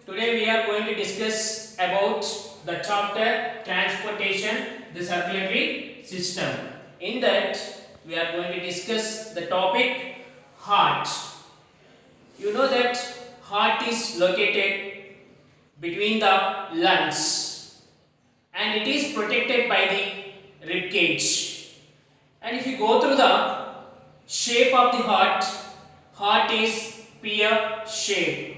Today we are going to discuss about the chapter transportation, the circulatory system. In that we are going to discuss the topic heart. You know that heart is located between the lungs and it is protected by the rib cage. And if you go through the shape of the heart is pear shape.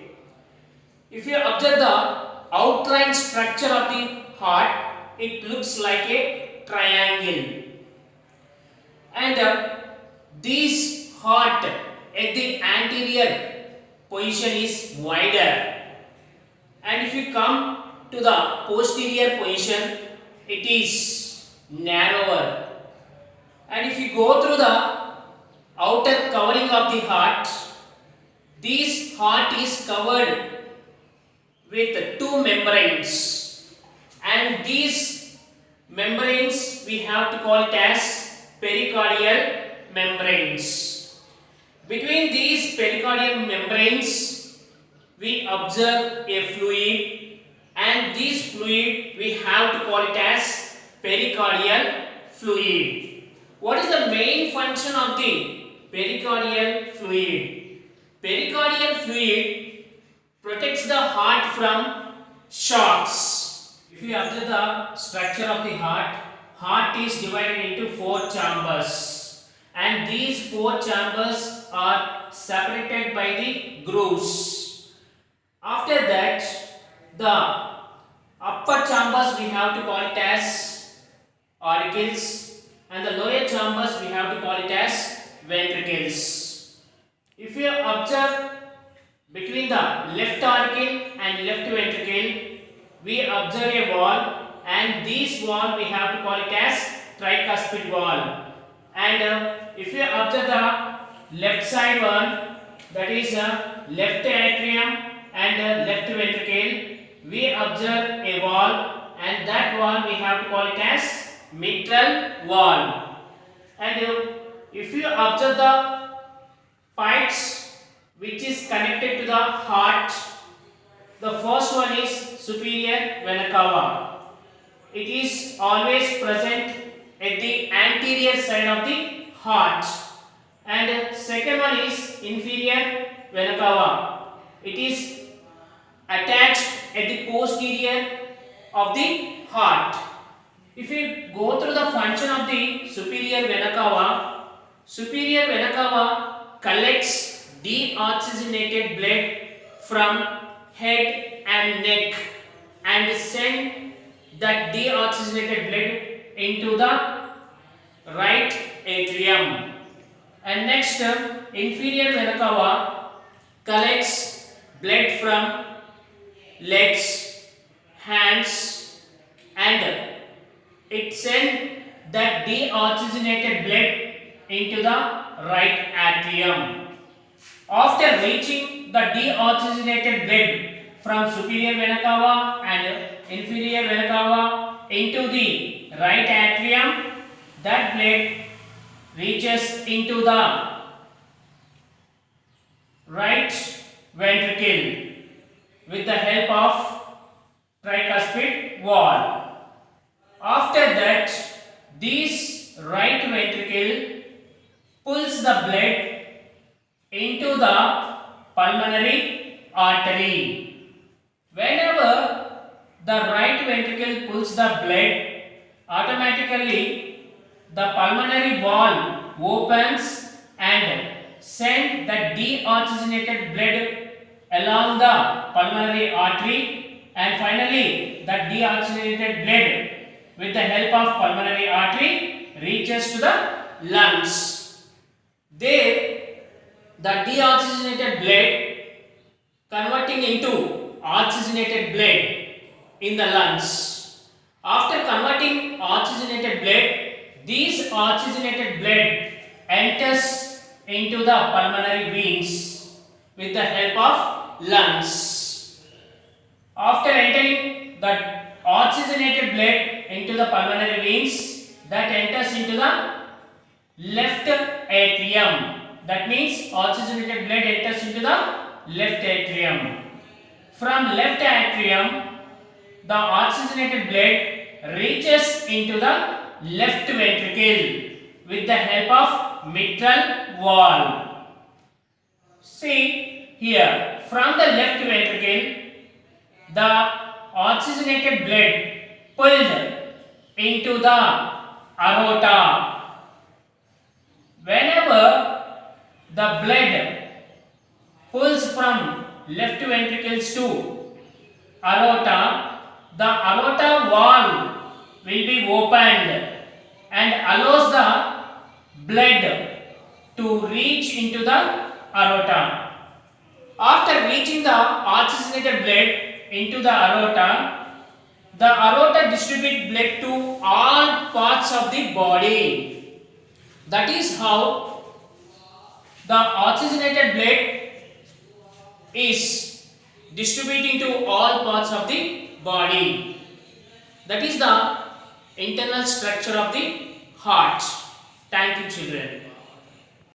If you observe the outline structure of the heart, it looks like a triangle. And this heart at the anterior position is wider. And if you come to the posterior position, it is narrower. And if you go through the outer covering of the heart, this heart is covered with two membranes, and these membranes we have to call it as pericardial membranes. Between these pericardial membranes we observe a fluid, and this fluid we have to call it as pericardial fluid. What is the main function of the pericardial fluid? Pericardial fluid protects the heart from shocks. If you observe the structure of the heart is divided into four chambers, and these four chambers are separated by the grooves. After that, the upper chambers we have to call it as auricles, and the lower chambers we have to call it as ventricles. If you observe between the left auricle and left ventricle, we observe a wall, and this wall we have to call it as tricuspid wall. And if you observe the left side one, that is left atrium and left ventricle, we observe a wall, and that wall we have to call it as mitral wall. And if you observe the pipes which is connected to the heart, the first one is superior vena cava. It is always present at the anterior side of the heart. And second one is inferior vena cava. It is attached at the posterior of the heart. If we go through the function of the superior vena cava collects deoxygenated blood from head and neck and send that deoxygenated blood into the right atrium. And next, inferior vena cava collects blood from legs, hands, and it sends that deoxygenated blood into the right atrium. After reaching the deoxygenated blood from superior vena cava and inferior vena cava into the right atrium, that blood reaches into the right ventricle with the help of tricuspid wall. After that, this right ventricle pulls the blood into the pulmonary artery. Whenever the right ventricle pulls the blood, automatically the pulmonary valve opens and sends the deoxygenated blood along the pulmonary artery, and finally that deoxygenated blood with the help of pulmonary artery reaches to the lungs. There the deoxygenated blood converting into oxygenated blood in the lungs. After converting oxygenated blood, this oxygenated blood enters into the pulmonary veins with the help of lungs. After entering the oxygenated blood into the pulmonary veins, that enters into the left atrium. That means oxygenated blood enters into the left atrium. from left atrium, the oxygenated blood reaches into the left ventricle with the help of mitral valve. See here, from the left ventricle, the oxygenated blood pulled into the aorta. Whenever the blood pulls from left ventricles to aorta, the aorta valve will be opened and allows the blood to reach into the aorta. After reaching the oxygenated blood into the aorta distributes blood to all parts of the body. That is how the oxygenated blood is distributing to all parts of the body. That is the internal structure of the heart. Thank you, children.